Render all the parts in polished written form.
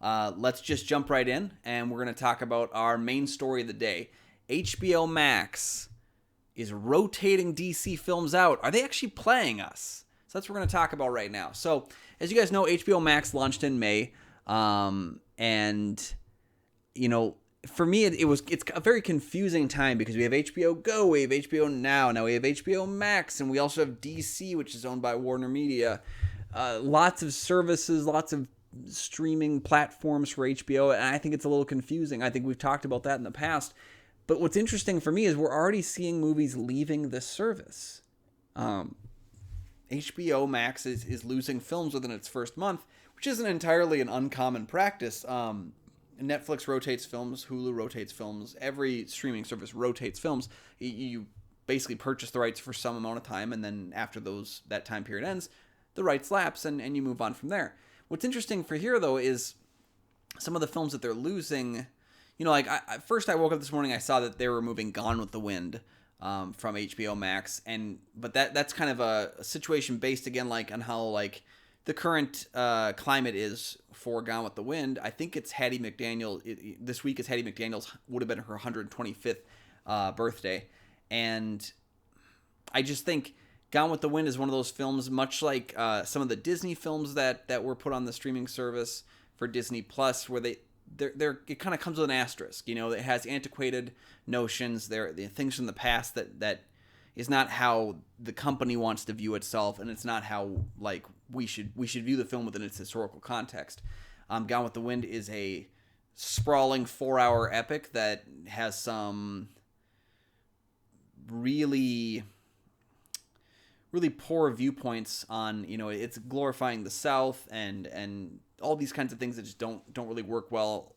Let's just jump right in, and we're going to talk about our main story of the day. HBO Max is rotating DC films out. Are they actually playing us? So that's what we're going to talk about right now. So, as you guys know, HBO Max launched in May, and for me, it's a very confusing time because we have HBO Go, we have HBO now we have HBO Max, and we also have DC, which is owned by Warner Media. Lots of services, lots of streaming platforms for HBO, and I think it's a little confusing. I think we've talked about that in the past. But what's interesting for me is we're already seeing movies leaving this service. HBO Max is losing films within its first month, which isn't entirely an uncommon practice. Netflix rotates films, Hulu rotates films, every streaming service rotates films. You basically purchase the rights for some amount of time, and then after that time period ends, the rights lapse, and you move on from there. What's interesting for here, though, is some of the films that they're losing. First I woke up this morning, I saw that they were moving Gone with the Wind from HBO Max, but that's kind of a situation based, again, on how, the current climate is for Gone with the Wind. I think it's Hattie McDaniel. This week is Hattie McDaniel's, would have been her 125th birthday. And I just think Gone with the Wind is one of those films, much like some of the Disney films that were put on the streaming service for Disney Plus, where it kind of comes with an asterisk. It has antiquated notions. There are things from the past that is not how the company wants to view itself, and it's not how we should view the film within its historical context. Gone with the Wind is a sprawling 4-hour epic that has some really poor viewpoints on, it's glorifying the South and all these kinds of things that just don't really work well.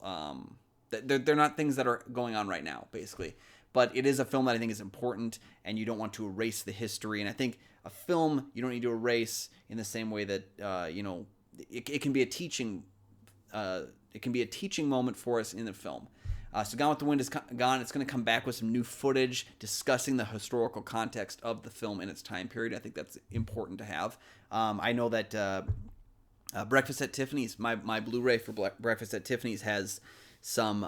They're not things that are going on right now, basically. But it is a film that I think is important, and you don't want to erase the history. And I think a film you don't need to erase in the same way that it can be a teaching. It can be a teaching moment for us in the film. So Gone with the Wind is gone. It's going to come back with some new footage discussing the historical context of the film in its time period. I think that's important to have. I know that Breakfast at Tiffany's, my Blu-ray for Breakfast at Tiffany's, has some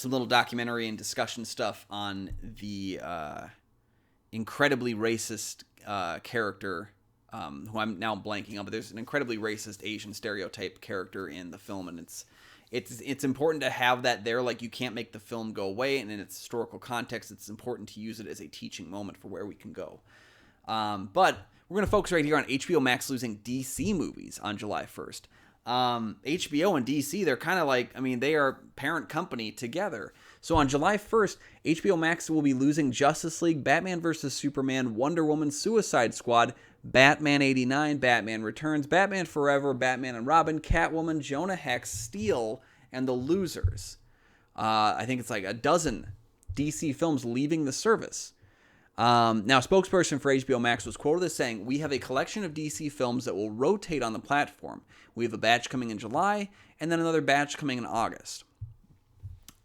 little documentary and discussion stuff on the incredibly racist character, who I'm now blanking on, but there's an incredibly racist Asian stereotype character in the film, and it's important to have that there. You can't make the film go away, and in its historical context, it's important to use it as a teaching moment for where we can go. But we're going to focus right here on HBO Max losing DC movies on July 1st. HBO and DC, they're kind of they are parent company together. So on July 1st, HBO Max will be losing Justice League, Batman vs. Superman, Wonder Woman, Suicide Squad, Batman 89, Batman Returns, Batman Forever, Batman and Robin, Catwoman, Jonah Hex, Steel, and The Losers. I think it's a dozen DC films leaving the service. Now, a spokesperson for HBO Max was quoted as saying, "We have a collection of DC films that will rotate on the platform. We have a batch coming in July, and then another batch coming in August."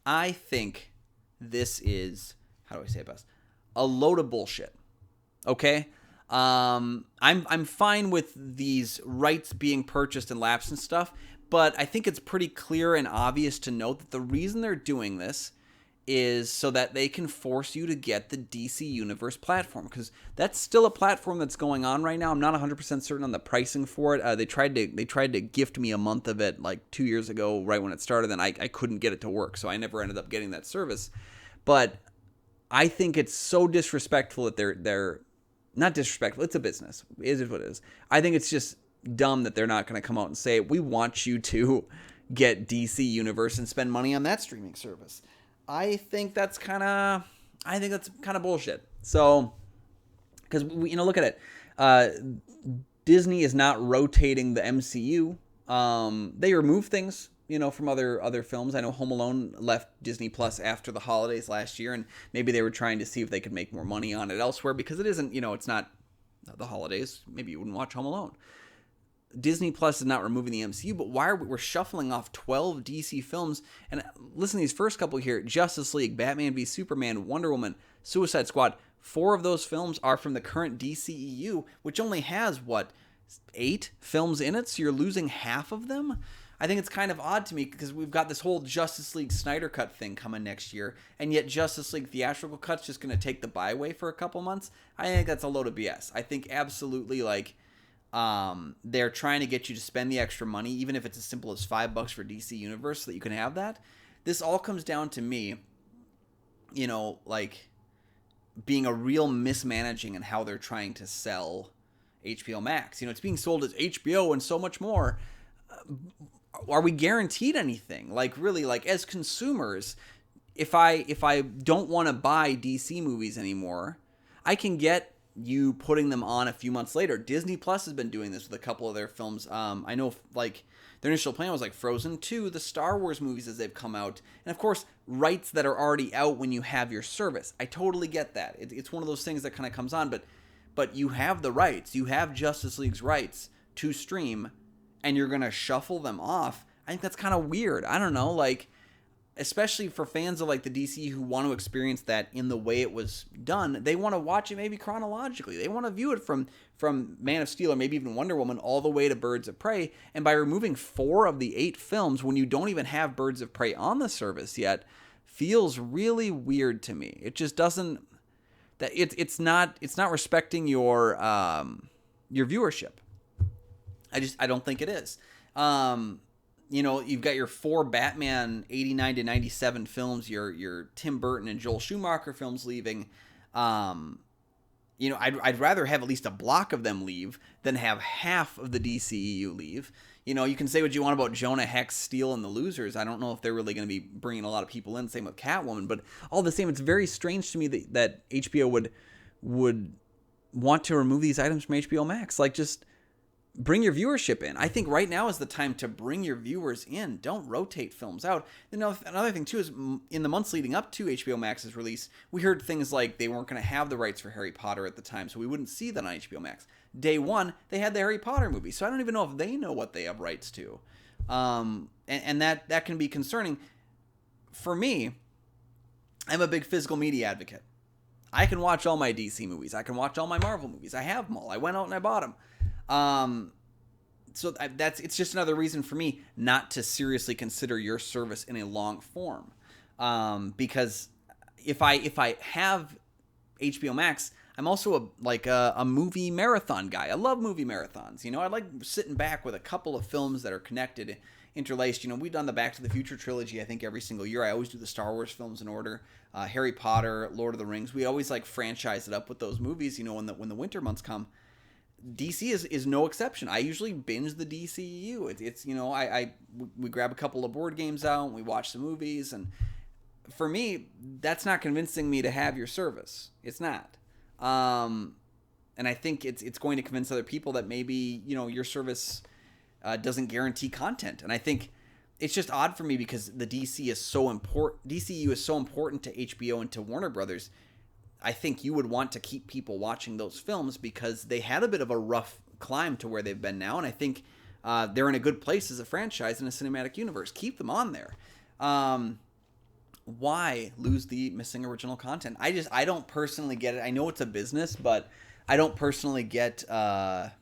I think this is, how do I say it best, a load of bullshit. Okay? I'm fine with these rights being purchased and lapsed and stuff, but I think it's pretty clear and obvious to note that the reason they're doing this is so that they can force you to get the DC Universe platform, because that's still a platform that's going on right now. I'm not 100% certain on the pricing for it. They tried to gift me a month of it 2 years ago, right when it started, and I couldn't get it to work, so I never ended up getting that service. But I think it's so disrespectful that they're not disrespectful. It's a business. It is what it is. I think it's just dumb that they're not going to come out and say, we want you to get DC Universe and spend money on that streaming service. I think that's kind of bullshit. So, because look at it. Disney is not rotating the MCU. They remove things, from other films. I know Home Alone left Disney Plus after the holidays last year, and maybe they were trying to see if they could make more money on it elsewhere, because it isn't, it's not the holidays. Maybe you wouldn't watch Home Alone. Disney Plus is not removing the MCU, but why are we're shuffling off 12 DC films? And listen to these first couple here: Justice League, Batman v Superman, Wonder Woman, Suicide Squad. 4 of those films are from the current DCEU, which only has 8 films in it, so you're losing half of them. I think it's kind of odd to me because we've got this whole Justice League Snyder Cut thing coming next year, and yet Justice League theatrical cut's just going to take the byway for a couple months. I think that's a load of BS. I think absolutely like they're trying to get you to spend the extra money, even if it's as simple as $5 for DC Universe, so that you can have that. This all comes down to me, like being a real mismanaging in how they're trying to sell HBO Max. It's being sold as HBO and so much more. Are we guaranteed anything? Like really, like as consumers, if I don't want to buy DC movies anymore, I can get you putting them on a few months later. Disney Plus has been doing this with a couple of their films. I know like their initial plan was like Frozen 2, the Star Wars movies as they've come out, and of course rights that are already out when you have your service. I totally get that. It's one of those things that kind of comes on, but you have the rights. You have Justice League's rights to stream, and you're gonna shuffle them off. I think that's kind of weird. I don't know, like especially for fans of like the DC who want to experience that in the way it was done. They want to watch it maybe chronologically. They want to view it from Man of Steel or maybe even Wonder Woman all the way to Birds of Prey. And by removing 4 of the 8 films when you don't even have Birds of Prey on the service yet feels really weird to me. It just doesn't that it's not respecting your viewership. I don't think it is. You've got your 4 Batman 89 to 97 films, your Tim Burton and Joel Schumacher films leaving. I'd rather have at least a block of them leave than have half of the DCEU leave. You can say what you want about Jonah Hex, Steel, and the Losers. I don't know if they're really going to be bringing a lot of people in. Same with Catwoman, but all the same, it's very strange to me that HBO would want to remove these items from HBO Max. Like, just bring your viewership in. I think right now is the time to bring your viewers in. Don't rotate films out. Another thing too is in the months leading up to HBO Max's release, we heard things like they weren't going to have the rights for Harry Potter at the time, so we wouldn't see that on HBO Max. Day one, they had the Harry Potter movie, so I don't even know if they know what they have rights to, and that can be concerning. For me, I'm a big physical media advocate. I can watch all my DC movies. I can watch all my Marvel movies. I have them all. I went out and I bought them. So it's just another reason for me not to seriously consider your service in a long form. Because if I have HBO Max, I'm also a movie marathon guy. I love movie marathons. I like sitting back with a couple of films that are connected, interlaced. We've done the Back to the Future trilogy, I think, every single year. I always do the Star Wars films in order. Harry Potter, Lord of the Rings. We always franchise it up with those movies, when the winter months come. DC is no exception. I usually binge the DCEU. It's we grab a couple of board games out and we watch the movies, and for me, that's not convincing me to have your service. It's not. And I think it's going to convince other people that maybe your service doesn't guarantee content. And I think it's just odd for me because the DCEU is so important to HBO and to Warner Brothers. I think you would want to keep people watching those films because they had a bit of a rough climb to where they've been now, and I think they're in a good place as a franchise in a cinematic universe. Keep them on there. Why lose the missing original content? I don't personally get it. I know it's a business, but I don't personally get I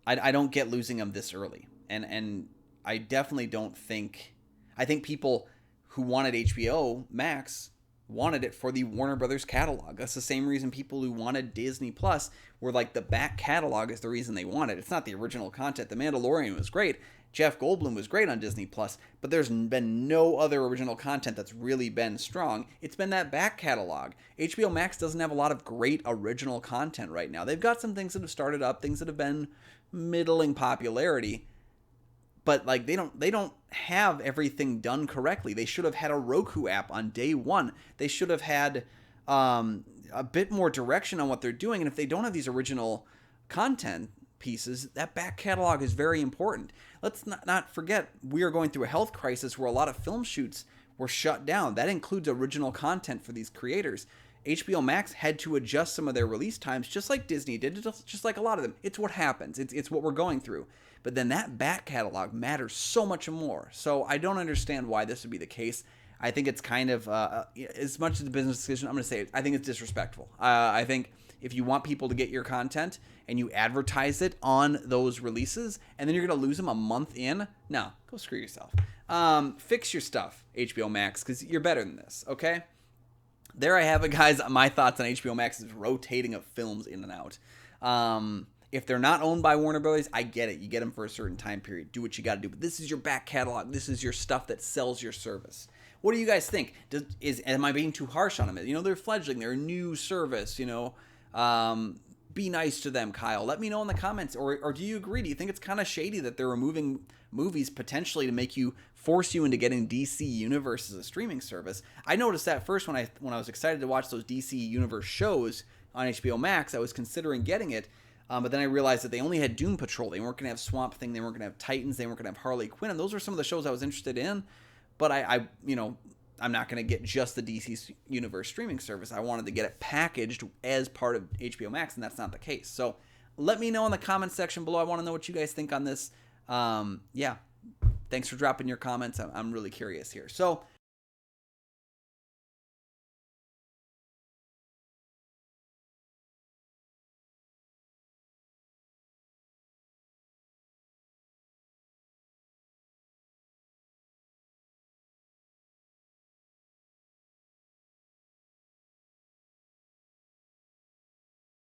don't get losing them this early, and I definitely don't think. I think people who wanted HBO Max wanted it for the Warner Brothers catalog. That's the same reason people who wanted Disney Plus were the back catalog is the reason they wanted it. It's not the original content. The Mandalorian was great. Jeff Goldblum was great on Disney Plus, but there's been no other original content that's really been strong. It's been that back catalog. HBO Max doesn't have a lot of great original content right now. They've got some things that have started up, things that have been middling popularity, but they don't have everything done correctly. They should have had a Roku app on day one. They should have had a bit more direction on what they're doing. And if they don't have these original content pieces, that back catalog is very important. Let's not forget, we are going through a health crisis where a lot of film shoots were shut down. That includes original content for these creators. HBO Max had to adjust some of their release times, just like Disney did, just like a lot of them. It's what happens. It's what we're going through. But then that back catalog matters so much more. So I don't understand why this would be the case. I think it's kind of, as much as a business decision, I'm going to say it, I think it's disrespectful. I think if you want people to get your content and you advertise it on those releases and then you're going to lose them a month in, no, go screw yourself. Fix your stuff, HBO Max, because you're better than this, okay? There I have it, guys. My thoughts on HBO Max's rotating of films in and out. If they're not owned by Warner Brothers, I get it. You get them for a certain time period. Do what you got to do. But this is your back catalog. This is your stuff that sells your service. What do you guys think? Am I being too harsh on them? You know, they're fledgling. They're a new service, you know. Be nice to them, Kyle. Let me know in the comments. Or do you agree? Do you think it's kind of shady that they're removing movies potentially to force you into getting DC Universe as a streaming service? I noticed that first when I was excited to watch those DC Universe shows on HBO Max. I was considering getting it. But then I realized that they only had Doom Patrol. They weren't going to have Swamp Thing. They weren't going to have Titans. They weren't going to have Harley Quinn. And those were some of the shows I was interested in. But I'm not going to get just the DC Universe streaming service. I wanted to get it packaged as part of HBO Max, and that's not the case. So let me know in the comments section below. I want to know what you guys think on this. Yeah, thanks for dropping your comments. I'm really curious here. So